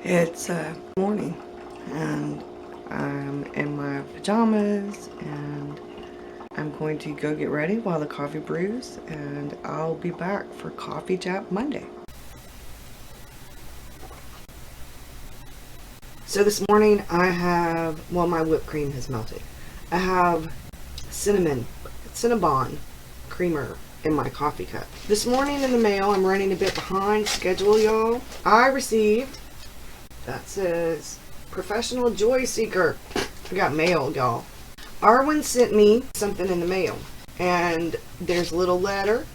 It's morning and I'm in my pajamas and I'm going to go get ready while the coffee brews, and I'll be back for Coffee Chat Monday. So this morning I have, well, my whipped cream has melted. I have Cinnabon creamer in my coffee cup. This morning in the mail, I'm running a bit behind schedule, y'all. I received, that says Professional Joy Seeker. I got mail, y'all. Arwen sent me something in the mail, and there's a little letter,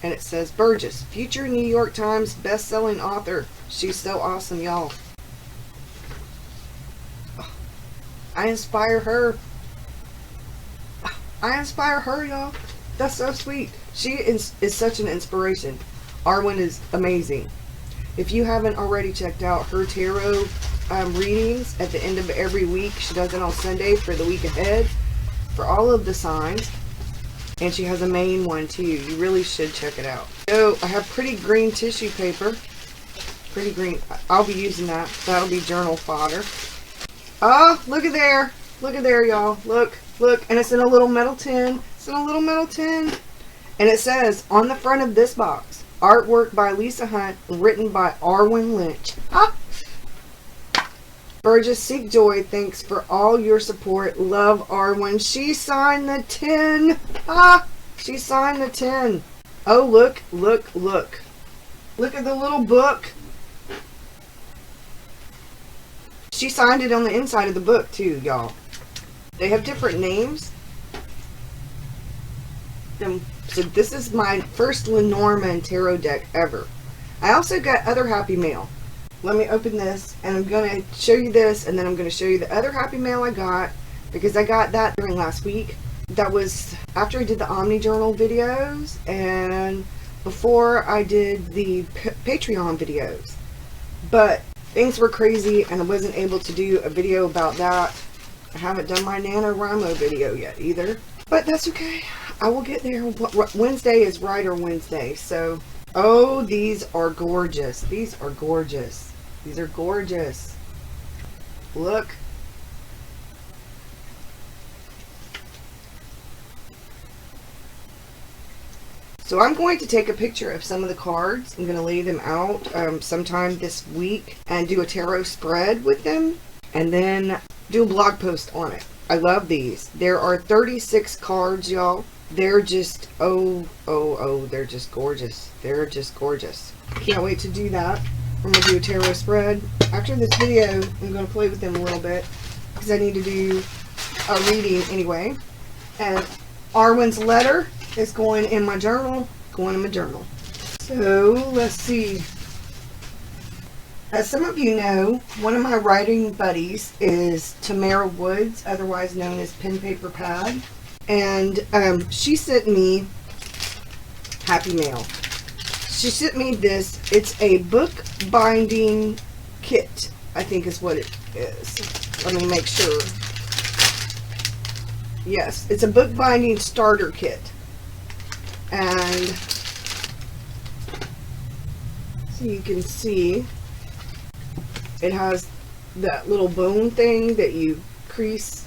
and it says, Burgess, future New York Times best-selling author. She's so awesome, y'all. I inspire her. Y'all. That's so sweet. She is such an inspiration. Arwen is amazing. If you haven't already checked out her tarot readings at the end of every week, she does it on Sunday for the week ahead for all of the signs. And she has a main one too. You really should check it out. So I have pretty green tissue paper. Pretty green. I'll be using that. That'll be journal fodder. Oh, look at there. Look at there, y'all. Look. And it's in a little metal tin. And it says on the front of this box, artwork by Lisa Hunt, written by Arwen Lynch. Burgess, seek joy. Thanks for all your support. Love, Arwen. She signed the tin. She signed the tin. Oh, look. Look at the little book. She signed it on the inside of the book too, y'all. They have different names. So this is my first Lenormand tarot deck ever. I also got other happy mail. Let me open this, and I'm going to show you this, and then I'm going to show you the other happy mail I got, because I got that during last week. That was after I did the Omni Journal videos, and before I did the Patreon videos. But things were crazy, and I wasn't able to do a video about that. I haven't done my NaNoWriMo video yet either. But that's okay. I will get there. Wednesday is Writer Wednesday. So, oh, these are gorgeous. These are gorgeous. These are gorgeous. Look. So I'm going to take a picture of some of the cards. I'm going to lay them out sometime this week and do a tarot spread with them, and then do a blog post on it. I love these. There are 36 cards, y'all. They're just, they're just gorgeous. They're just gorgeous. Can't wait to do that. I'm going to do a tarot spread. After this video, I'm going to play with them a little bit, because I need to do a reading anyway. And Arwen's letter is going in my journal. So, let's see. As some of you know, one of my writing buddies is Tamara Woods, otherwise known as Pen Paper Pad. And she sent me happy mail. She sent me this. It's a book binding kit, I think is what it is. Let me make sure. Yes, it's a book binding starter kit. And so you can see it has that little bone thing that you crease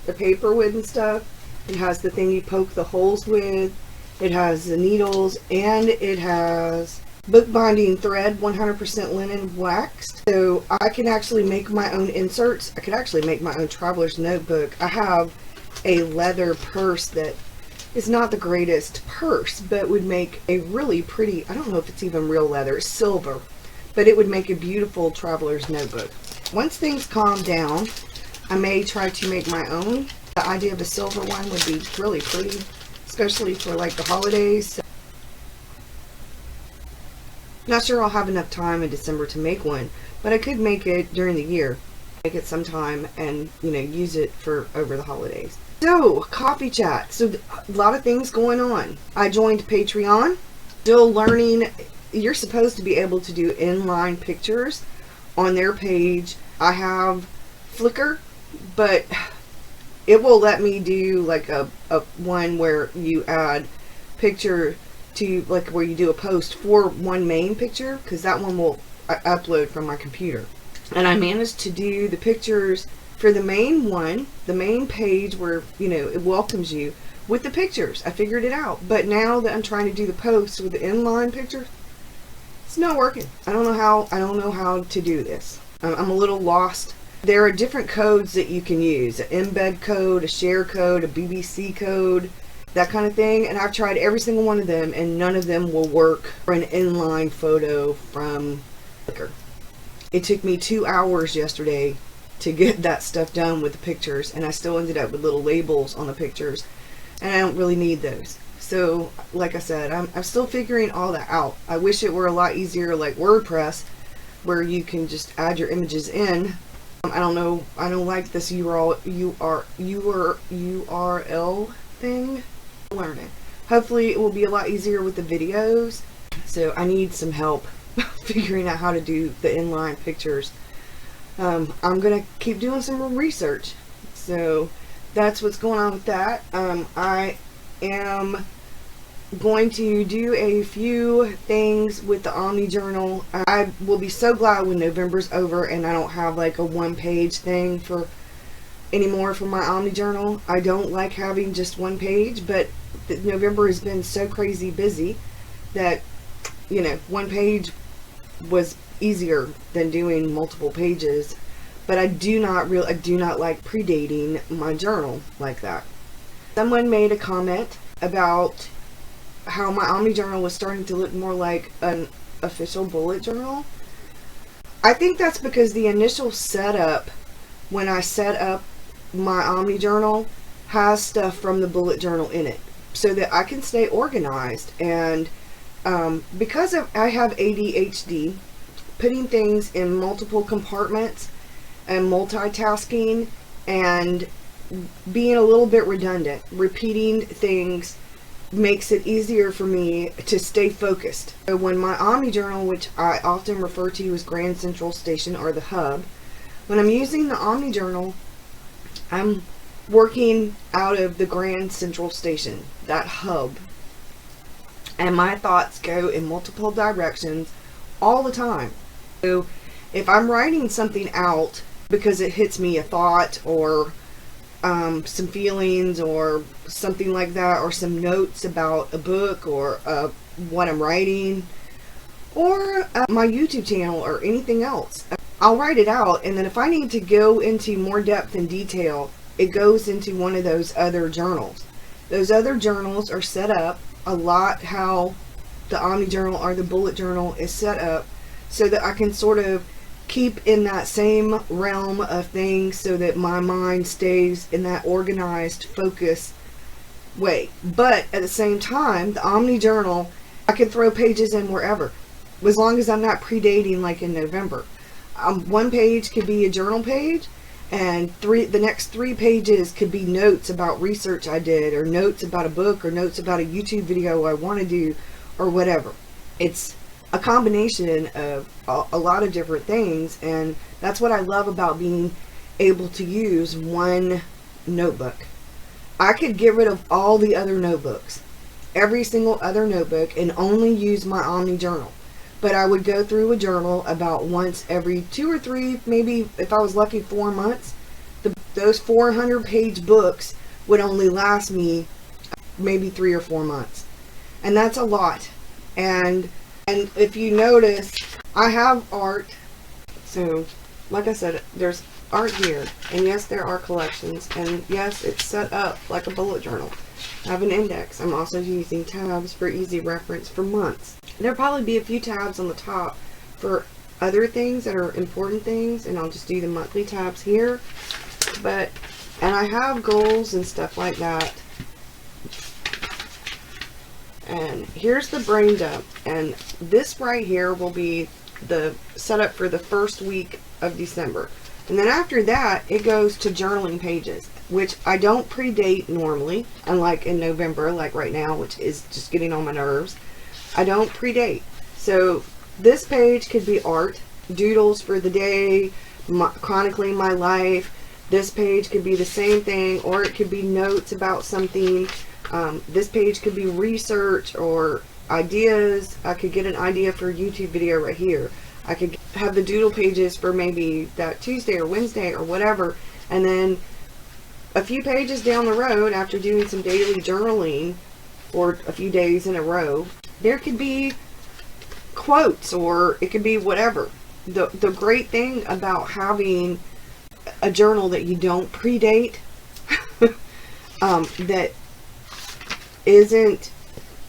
the paper with and stuff. It has the thing you poke the holes with. It has the needles, and it has bookbinding thread, 100% linen waxed. So I can actually make my own inserts. I could actually make my own traveler's notebook. I have a leather purse that is not the greatest purse, but would make a really pretty, I don't know if it's even real leather, it's silver, but it would make a beautiful traveler's notebook. Once things calm down, I may try to make my own. The idea of a silver one would be really pretty, especially for like the holidays. Not sure I'll have enough time in December to make one, but I could make it during the year. Make it sometime and, use it for over the holidays. So, coffee chat. So, a lot of things going on. I joined Patreon. Still learning. You're supposed to be able to do inline pictures on their page. I have Flickr, but it will let me do like a one where you add picture to, like, where you do a post for one main picture, because that one will upload from my computer. And I managed to do the pictures for the main one, the main page where, you know, it welcomes you with the pictures. I figured it out. But now that I'm trying to do the posts with the inline pictures, it's not working. I don't know how to do this. I'm a little lost. There are different codes that you can use. An embed code, a share code, a BBC code, that kind of thing. And I've tried every single one of them, and none of them will work for an inline photo from Flickr. It took me 2 hours yesterday to get that stuff done with the pictures, and I still ended up with little labels on the pictures, and I don't really need those. So, like I said, I'm still figuring all that out. I wish it were a lot easier like WordPress, where you can just add your images in. I don't know. I don't like this URL thing. Learning. Hopefully it will be a lot easier with the videos. So I need some help figuring out how to do the inline pictures. I'm gonna keep doing some more research. So that's what's going on with that. I am going to do a few things with the Omni Journal. I will be so glad when November's over and I don't have like a one-page thing for anymore for my Omni Journal. I don't like having just one page, but November has been so crazy busy that, you know, one page was easier than doing multiple pages. But I do not like predating my journal like that. Someone made a comment about how my Omni Journal was starting to look more like an official bullet journal. I think that's because the initial setup, when I set up my Omni Journal, has stuff from the bullet journal in it, so that I can stay organized. And because I have ADHD, putting things in multiple compartments and multitasking and being a little bit redundant, repeating things, makes it easier for me to stay focused. So when my Omni Journal, which I often refer to as Grand Central Station or the hub, when I'm using the Omni Journal, I'm working out of the Grand Central Station, that hub, and my thoughts go in multiple directions all the time. So if I'm writing something out because it hits me, a thought or some feelings or something like that, or some notes about a book or what I'm writing, or my YouTube channel or anything else, I'll write it out, and then if I need to go into more depth and detail, it goes into one of those other journals. Those other journals are set up a lot how the Omni Journal or the bullet journal is set up, so that I can sort of keep in that same realm of things, so that my mind stays in that organized, focused way. But at the same time, the Omni Journal, I can throw pages in wherever, as long as I'm not predating like in November. One page could be a journal page, and the next 3 pages could be notes about research I did, or notes about a book, or notes about a YouTube video I want to do, or whatever. It's a combination of a lot of different things, and that's what I love about being able to use one notebook. I could get rid of all the other notebooks, every single other notebook, and only use my Omni Journal. But I would go through a journal about once every 2 or 3, maybe if I was lucky 4 months. Those 400-page books would only last me maybe 3 or 4 months, and that's a lot. And if you notice, I have art. So like I said, there's art here, and yes, there are collections, and yes, it's set up like a bullet journal. I have an index. I'm also using tabs for easy reference for months. There'll probably be a few tabs on the top for other things that are important things, and I'll just do the monthly tabs here. And I have goals and stuff like that. And here's the brain dump, and this right here will be the setup for the first week of December. And then after that, it goes to journaling pages, which I don't predate normally, unlike in November, like right now, which is just getting on my nerves. I don't predate. So this page could be art, doodles for the day, chronicling my life. This page could be the same thing, or it could be notes about something. This page could be research or ideas. I could get an idea for a YouTube video right here. I could have the doodle pages for maybe that Tuesday or Wednesday or whatever, and then a few pages down the road, after doing some daily journaling for a few days in a row, there could be quotes, or it could be whatever. The great thing about having a journal that you don't predate, that isn't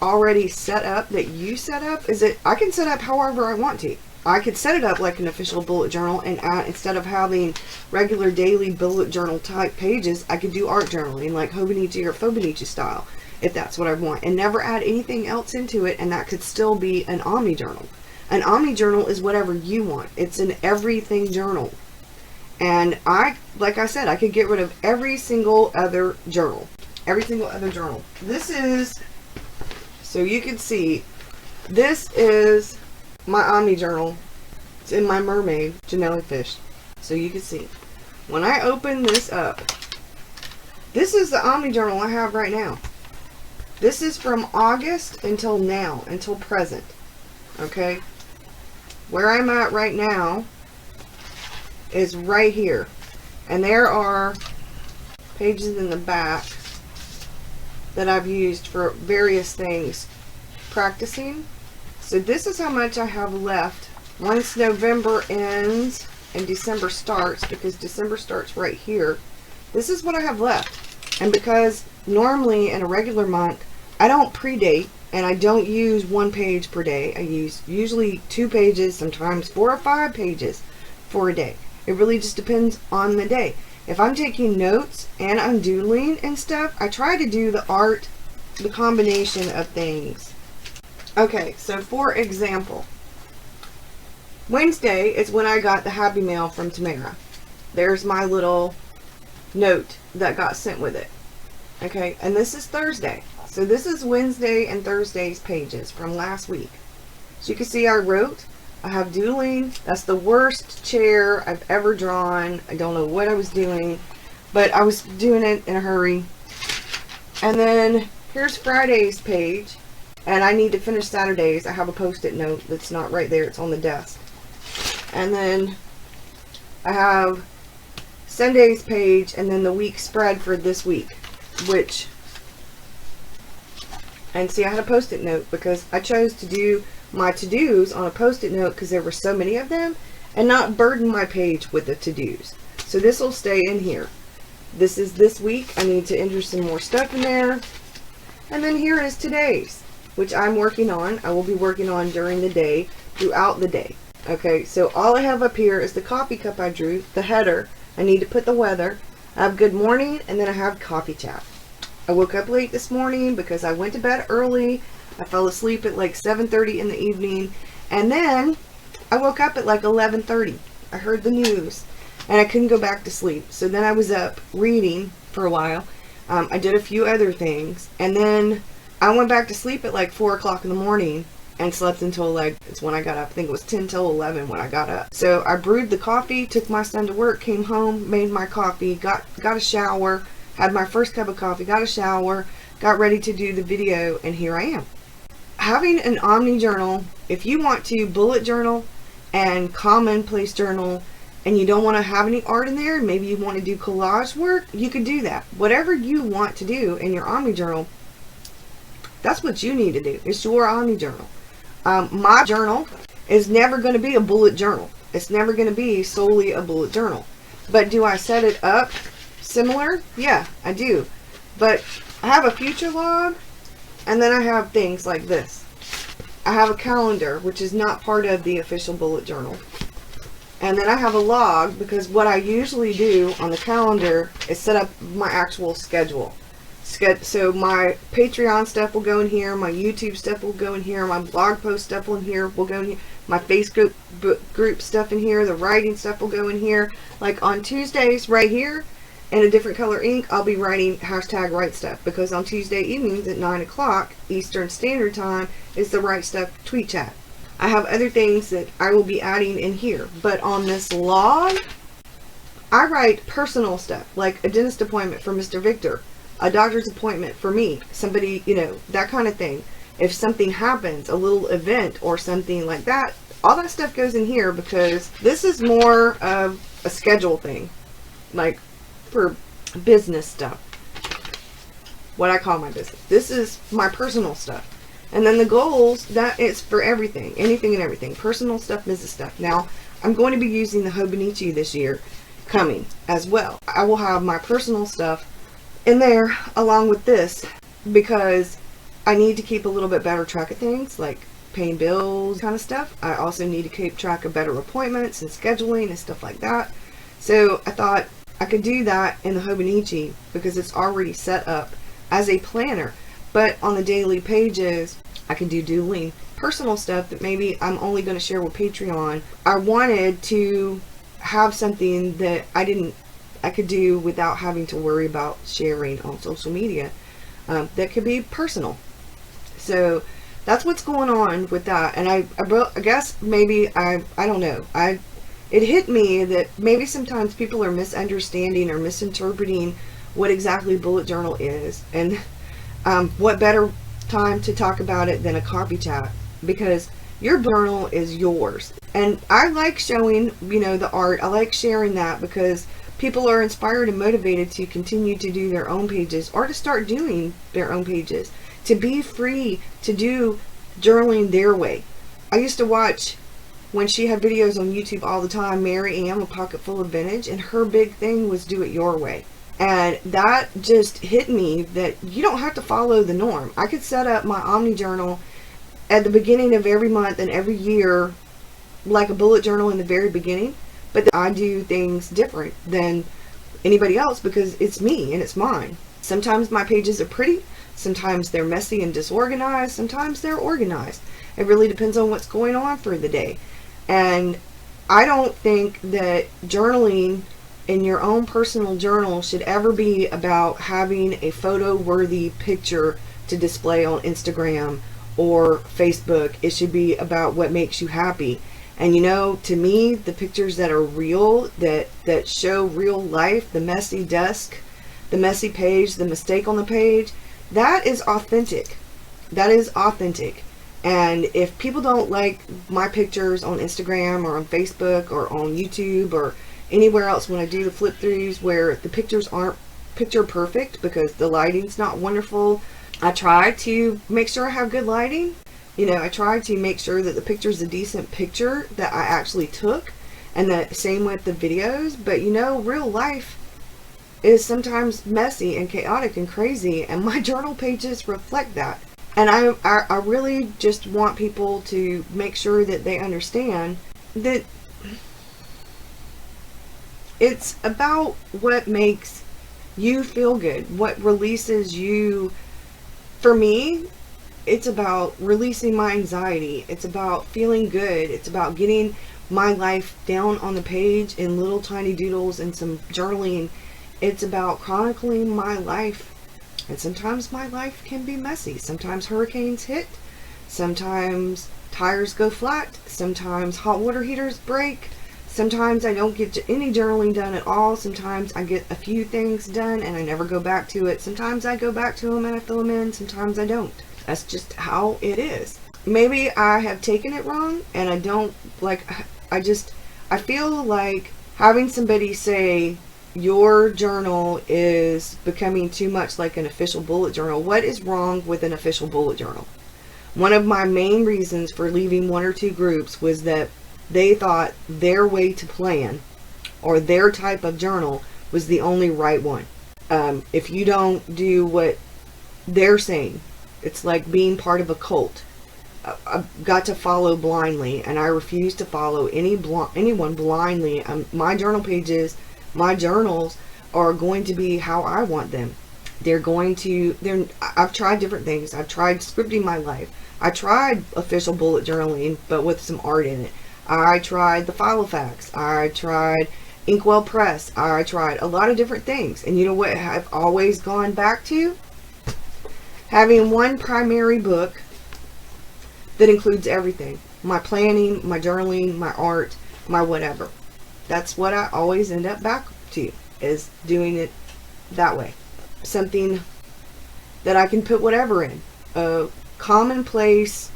already set up, that you set up, is that I can set up however I want to. I could set it up like an official bullet journal, and instead of having regular daily bullet journal type pages, I could do art journaling like Hobonichi or Fobonichi style, if that's what I want, and never add anything else into it, and that could still be an Omni journal. An Omni journal is whatever you want. It's an everything journal. And like I said, I could get rid of every single other journal. Every single other journal. This is, so you can see, this is my Omni journal. It's in my mermaid Janellefish. So you can see. When I open this up, this is the Omni journal I have right now. This is from August until now, until present. Okay? Where I'm at right now is right here. And there are pages in the back that I've used for various things practicing. So this is how much I have left once November ends and December starts, because December starts right here. This is what I have left. And because normally in a regular month I don't predate, and I don't use 1 page per day. I use usually 2 pages, sometimes 4 or 5 pages for a day. It really just depends on the day. If I'm taking notes and I'm doodling and stuff, I try to do the art, the combination of things. Okay, so for example, Wednesday is when I got the Happy Mail from Tamara. There's my little note that got sent with it. Okay, and this is Thursday. So this is Wednesday and Thursday's pages from last week. So you can see I wrote, I have doodling. That's the worst chair I've ever drawn. I don't know what I was doing, but I was doing it in a hurry. And then here's Friday's page, and I need to finish Saturday's. I have a post-it note that's not right there. It's on the desk. And then I have Sunday's page, and then the week spread for this week, which... And see, I had a post-it note because I chose to do my to-dos on a post-it note because there were so many of them, and not burden my page with the to-dos. So this will stay in here. This is this week. I need to enter some more stuff in there. And then here is today's, which I'm working on. I will be working on during the day, throughout the day. Okay, so all I have up here is the coffee cup I drew, the header. I need to put the weather. I have good morning, and then I have coffee chat. I woke up late this morning because I went to bed early. I fell asleep at like 7:30 in the evening. And then I woke up at like 11:30. I heard the news and I couldn't go back to sleep. So then I was up reading for a while. I did a few other things. And then I went back to sleep at like 4 o'clock in the morning and slept until like, it's when I got up. I think it was 10 till 11 when I got up. So I brewed the coffee, took my son to work, came home, made my coffee, got a shower. Had my first cup of coffee, got a shower, got ready to do the video, and here I am. Having an Omni journal, if you want to bullet journal and commonplace journal, and you don't want to have any art in there, maybe you want to do collage work, you could do that. Whatever you want to do in your Omni journal, that's what you need to do. It's your Omni journal. My journal is never going to be a bullet journal. It's never going to be solely a bullet journal. But do I set it up similar? Yeah, I do. But I have a future log, and then I have things like this. I have a calendar, which is not part of the official bullet journal. And then I have a log, because what I usually do on the calendar is set up my actual schedule. So my Patreon stuff will go in here, my YouTube stuff will go in here, my blog post stuff will go in here, my Facebook group stuff in here, the writing stuff will go in here. Like on Tuesdays right here, in a different color ink, I'll be writing hashtag Write Stuff, because on Tuesday evenings at 9 o'clock Eastern Standard Time is the Write Stuff tweet chat. I have other things that I will be adding in here, but on this log, I write personal stuff, like a dentist appointment for Mr. Victor, a doctor's appointment for me, somebody, you know, that kind of thing. If something happens, a little event or something like that, all that stuff goes in here because this is more of a schedule thing, like for business stuff, what I call my business. This is my personal stuff. And then the goals, that is for everything, anything and everything, personal stuff, business stuff. Now, I'm going to be using the Hobonichi this year coming as well. I will have my personal stuff in there along with this because I need to keep a little bit better track of things like paying bills kind of stuff. I also need to keep track of better appointments and scheduling and stuff like that. So I thought I could do that in the Hobonichi because it's already set up as a planner. But on the daily pages, I can do doodling, personal stuff that maybe I'm only going to share with Patreon. I wanted to have something that I could do without having to worry about sharing on social media that could be personal. So that's what's going on with that. And I guess maybe I don't know. It hit me that maybe sometimes people are misunderstanding or misinterpreting what exactly bullet journal is, and what better time to talk about it than a coffee chat, because your journal is yours. And I like showing, the art. I like sharing that because people are inspired and motivated to continue to do their own pages or to start doing their own pages, to be free to do journaling their way. I used to watch, when she had videos on YouTube all the time, Mary Ann, A Pocket Full of Vintage, and her big thing was do it your way. And that just hit me that you don't have to follow the norm. I could set up my Omni journal at the beginning of every month and every year like a bullet journal in the very beginning, but I do things different than anybody else because it's me and it's mine. Sometimes my pages are pretty, sometimes they're messy and disorganized, sometimes they're organized. It really depends on what's going on for the day. And I don't think that journaling in your own personal journal should ever be about having a photo-worthy picture to display on Instagram or Facebook. It should be about what makes you happy. And to me, the pictures that are real, that show real life, the messy desk, the messy page, the mistake on the page, that is authentic. That is authentic. And if people don't like my pictures on Instagram or on Facebook or on YouTube or anywhere else when I do the flip throughs where the pictures aren't picture perfect because the lighting's not wonderful, I try to make sure I have good lighting. I try to make sure that the picture's a decent picture that I actually took, and the same with the videos. But real life is sometimes messy and chaotic and crazy, and my journal pages reflect that. And I really just want people to make sure that they understand that it's about what makes you feel good, what releases you. For me, it's about releasing my anxiety. It's about feeling good. It's about getting my life down on the page in little tiny doodles and some journaling. It's about chronicling my life. And sometimes my life can be messy. Sometimes hurricanes hit. Sometimes tires go flat. Sometimes hot water heaters break. Sometimes I don't get any journaling done at all. Sometimes I get a few things done and I never go back to it. Sometimes I go back to them and I fill them in. Sometimes I don't. That's just how it is. Maybe I have taken it wrong and I don't I feel like having somebody say your journal is becoming too much like an official bullet journal. What is wrong with an official bullet journal? One of my main reasons for leaving one or two groups was that they thought their way to plan or their type of journal was the only right one. If you don't do what they're saying, it's like being part of a cult. I've got to follow blindly, and I refuse to follow anyone blindly. My journal pages, my journals are going to be how I want them. I've tried different things. I've tried scripting my life. I tried official bullet journaling, but with some art in it. I tried the Filofax. I tried Inkwell Press. I tried a lot of different things. And you know what I've always gone back to? Having one primary book that includes everything. My planning, my journaling, my art, my whatever. That's what I always end up back to, is doing it that way. Something that I can put whatever in. A commonplace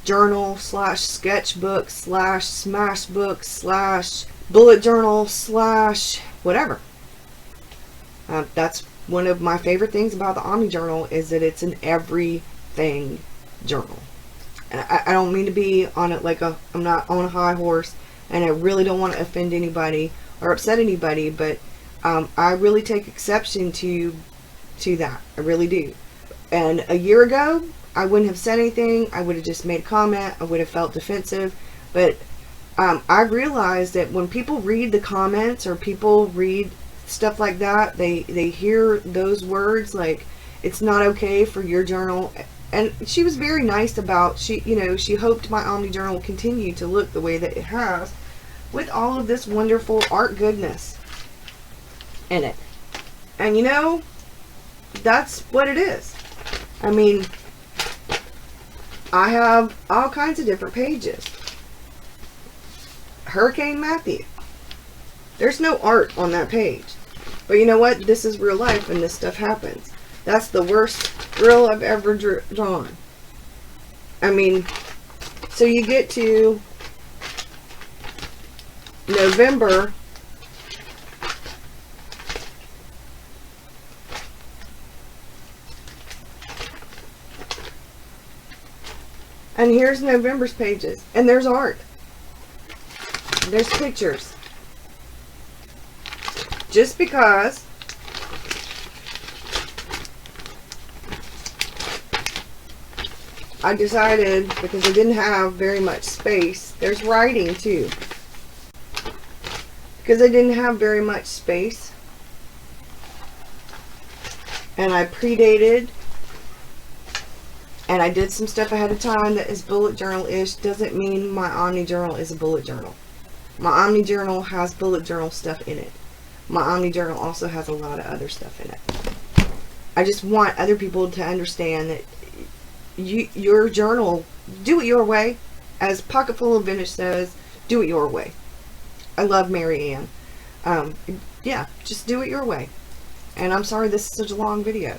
journal slash sketchbook slash smash book slash bullet journal slash whatever. That's one of my favorite things about the Omni Journal, is that it's an everything journal. I don't mean to be on it like I'm not on a high horse, and I really don't want to offend anybody or upset anybody, but I really take exception to that. I really do. And a year ago, I wouldn't have said anything. I would have just made a comment. I would have felt defensive. But I realized that when people read the comments or people read stuff like that, they hear those words like, it's not okay for your journal. And she was very nice about, she hoped my Omni Journal will continue to look the way that it has, with all of this wonderful art goodness in it. And that's what it is. I mean, I have all kinds of different pages. Hurricane Matthew. There's no art on that page. But you know what? This is real life and this stuff happens. That's the worst drill I've ever drawn. I mean, so you get to November. And here's November's pages. And there's art. There's pictures. Just because I decided, because I didn't have very much space, there's writing too. Because I didn't have very much space, and I predated, and I did some stuff ahead of time that is bullet journal-ish, doesn't mean my Omni Journal is a bullet journal. My Omni Journal has bullet journal stuff in it. My Omni Journal also has a lot of other stuff in it. I just want other people to understand that your journal, do it your way. As Pocketful of Vintage says, do it your way. I love Mary Ann. Yeah, just do it your way. And I'm sorry this is such a long video.